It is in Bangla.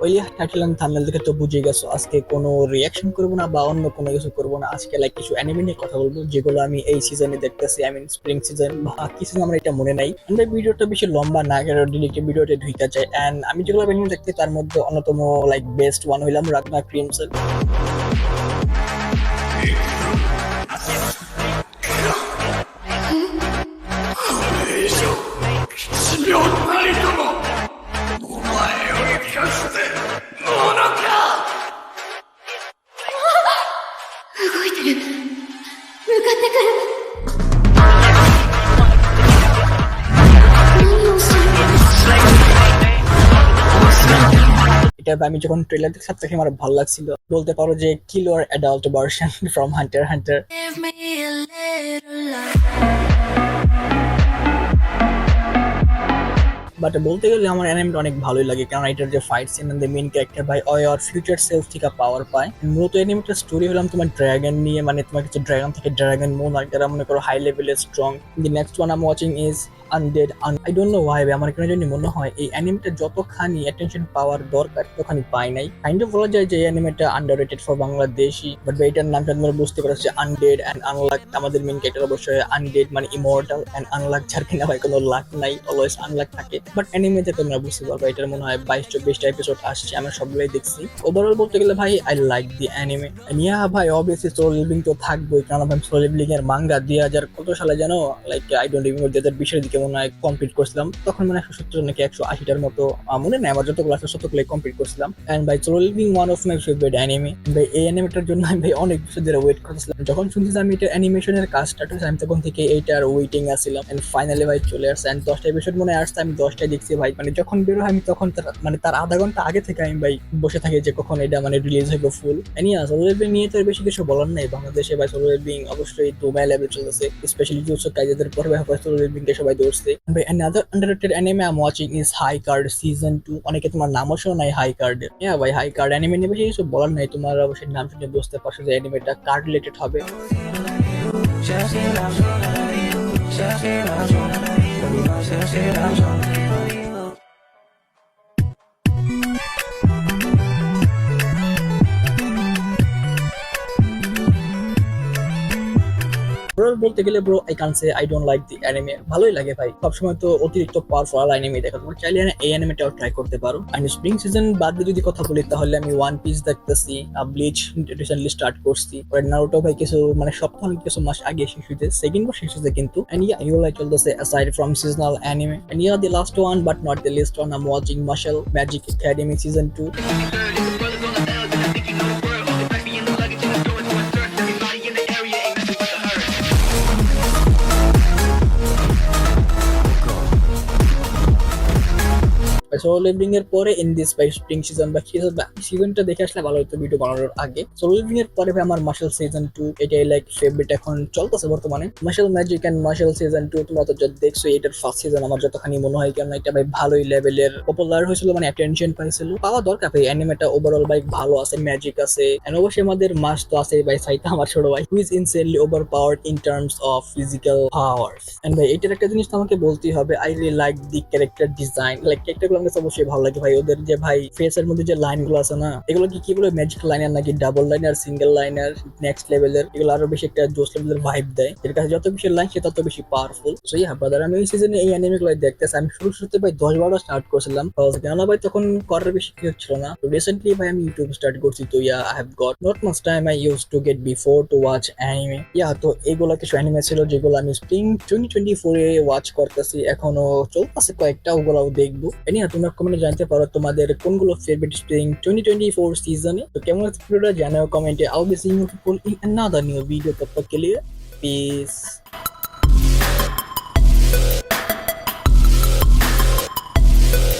ওই টাইটেল এন্ড থাম্বনেল দেখে তো বুঝে গেছো আজকে কোনো রিয়াকশন করবো না বা অন্য কোনো কিছু করবো না। আজকে লাইক কিছু অ্যানিমে নিয়ে কথা বলবো যেগুলো আমি এই সিজনে দেখতেছি, আই মিন স্প্রিং সিজন বা কি সিজন আমার এটা মনে নাই। আমরা ভিডিওটা বেশি লম্বা না করে ডিরেক্ট ভিডিওতে ঢুকে যায়। এন্ড আমি যেগুলো অ্যানিমে দেখতে তার মধ্যে অন্যতম লাইক বেস্ট ওয়ান হইলাম রাগনা ক্রিমসন। এটা আমি যখন ট্রেলার দেখছিলাম তখন আমার ভালো লাগছিল, বলতে পারো যে killer adult version from Hunter Hunter. But বলতে গেলে আমার অ্যানিমেটা অনেক ভালোই লাগে, কারণ এটার যে fight scene and the main character ভাই ওর ফিউচার সেলফ থেকে পাওয়ার পায়। মূলত অ্যানিমেটার স্টোরি হলাম তোমার ড্রাগন নিয়ে, মানে তোমার কিছু ড্রাগন থেকে ড্রাগন মুন আর যারা মনে করো হাই লেভেলের strong. The next one I watching is undead. I don't know why আমার কেন জানি মনে হয় এই অ্যানিমেটা যতখানি অ্যাটেনশন পাওয়ার দরকার ততখানি পায় নাই। কাইন্ড অফ বলা যায় যে এই অ্যানিমেটা আন্ডাররেটেড ফর বাংলাদেশি। বাট এটার নামটা তোমরা বুঝতে পারছো আনডেড এন্ড আনলাক। আমাদের মেইন ক্যারেক্টার অবশ্যই আনডেড মানে ইমর্টাল এন্ড আনলাক, যার কিনা ভাই কোনো লাক নাই, অলওয়েজ আনলাক থাকে। বাট অ্যানিমেতে তোমরা বুঝতে পারবে এটার মনে হয় 22-24টা এপিসোড আসছে, আমি সবগুলোই দেখছি। ওভারঅল বলতে গেলে ভাই আই লাইক দি অ্যানিমে। ইয়া ভাই অবভিয়াসলি সোলো লিভিং তো থাকবোই, কারণ আমি সোলো লিভিং এর মাঙ্গা 2000 কত সালে জানো, লাইক আই ডোন্ট রিমেম্বার 2020 এর দিকে মনে হয় কমপ্লিট করছিলাম। তখন মানে 170 নাকি 180টার মতো মনে নেই আমার, যতগুলো আছে ততগুলোই কমপ্লিট করছিলাম। এন্ড ভাই solo living one of my favourite anime. ভাই এই অ্যানিমেটার জন্য আমি ভাই অনেক বছর ধরে ওয়েট করতেছিলাম। যখন শুনছি যে আমি এটা অ্যানিমেশনের কাজ স্টার্ট হয়েছে আমি তখন থেকে এইটার ওয়েটিং আসছিলাম। এন্ড ফাইনালি ভাই চলে আসছে। এন্ড 10টা এপিসোড মনে আসছে, আমি 10টাই দেখছি ভাই। মানে যখন বেরো আমি তখন মানে তার আধা ঘন্টা আগে থেকে আমি ভাই বসে থাকি যে কখন এটা মানে রিলিজ হইব ফুল। সোলো লিভিং নিয়ে তো বেশি কিছু বলার নাই, বাংলাদেশে ভাই সোলো লিভিং অবশ্যই দুবাই লেভেল চলতেছে, স্পেশালি জুজুৎসু কাইসেনের পরে ভাই সোলো লিভিং কে সবাই ধরছে। ভাই another underrated anime I'm watching is High Card season 2। অনেকে তোমার নামও শোনা নাই হাই কার্ড। হ্যাঁ ভাই হাই কার্ড অ্যানিমে নিয়ে বেশি কিছু বলার নাই, তোমার অবশ্যই নাম শুনে বুঝতে পারছো যে অ্যানিমেটা কার্ড রিলেটেড হবে। বলতে গেলে bro I can say I don't like the anime. ভালোই লাগে ভাই, সবসময় তো অতিরিক্ত পাওয়ারফুল অ্যানিমে দেখা, তোমার চাইলে এই অ্যানিমেটাও ট্রাই করতে পারো। আমি স্প্রিং সিজন বাদ দিয়ে যদি কথা বলি তাহলে আমি ওয়ান পিস দেখতেছি, ব্লিচ রিসেন্টলি স্টার্ট করছি, নারুটো ভাই কিছু মানে সপ্তাহ কিছু মাস আগে শেষ হইতে, সেকেন্ড বার শেষ হয়েছে কিন্তু। এন্ড ইয়া ইউ লাইক চলতেছে aside from seasonal anime. And yeah, the last one but not the least one, I'm watching Marshall Magic Academy season 2. Solo leveling এর পরে in this by spring season বা সিজনটা দেখে আসলে ভালো হতো ভিডিও বানানোর আগে। সোলো লিভিং এর পরে ভাই আমার মার্শাল সিজন 2 এটাই লাইক ফেভারিট এখন চলতেছে বর্তমানে। Martial magic and martial season 2 তোমরা তো দেখছো, এটার ফার্স্ট সিজন আমার যতখানি মনে হয় কেন এটা ভাই ভালোই লেভেলের পপুলার হয়েছিল, মানে অ্যাটেনশন পাইছিল, পাওয়া দরকার ভাই। অ্যানিমেটা ওভারঅল ভাই ভালো আছে, ম্যাজিক আছে এন্ড অবশ্যই আমাদের মাস তো আছে ভাই সাইতা আমার ছোট ভাই, who is insanely over powered in terms of physical powers. And ভাই এটার একটা জিনিস তো আমাকে বলতেই হবে, I really like the character design. Like ক্যারেক্টারগুলো আমার অবশ্যই ভালো লাগে ভাই। ওদের যে ভাই ফেসের মধ্যে যে লাইন গুলো আছে না, এগুলো কি বলে ম্যাজিক লাইনার নাকি double liner single liner next লেভেলের, এগুলো আরো বেশি একটা জোস লেভেলের ভাইব দেয়। এর কাছে যত বেশি লাইন সে তত বেশি পাওয়ারফুল। সো ইয়া ব্রাদার, আমি এই সিজনে এই অ্যানিমে গুলো দেখতেছি। আমি শুরুতে ভাই 10-12 স্টার্ট করছিলাম, কেননা ভাই তখন করার বেশি কিছু ছিল না। তো রিসেন্টলি ভাই আমি ইউটিউব স্টার্ট করছি, তো yeah I have got not much time I use to get before to watch anime. Yeah তো এগুলো কিছু অ্যানিমে ছিল যেগুলো আমি স্প্রিং 2024 এ ওয়াচ করতেছি, এখনো চলতেছে কয়েকটা, ওগুলাও দেখবো। এনিয়া তোমরা কমেন্টে জানতে পারো তোমাদের কোনগুলো ফেভারিট স্প্রিং 2024 সিজনে। তো কেমন ভিডিওটা জানাও কমেন্টে। I'll be seeing you people in another new video. तब तक के लिए peace.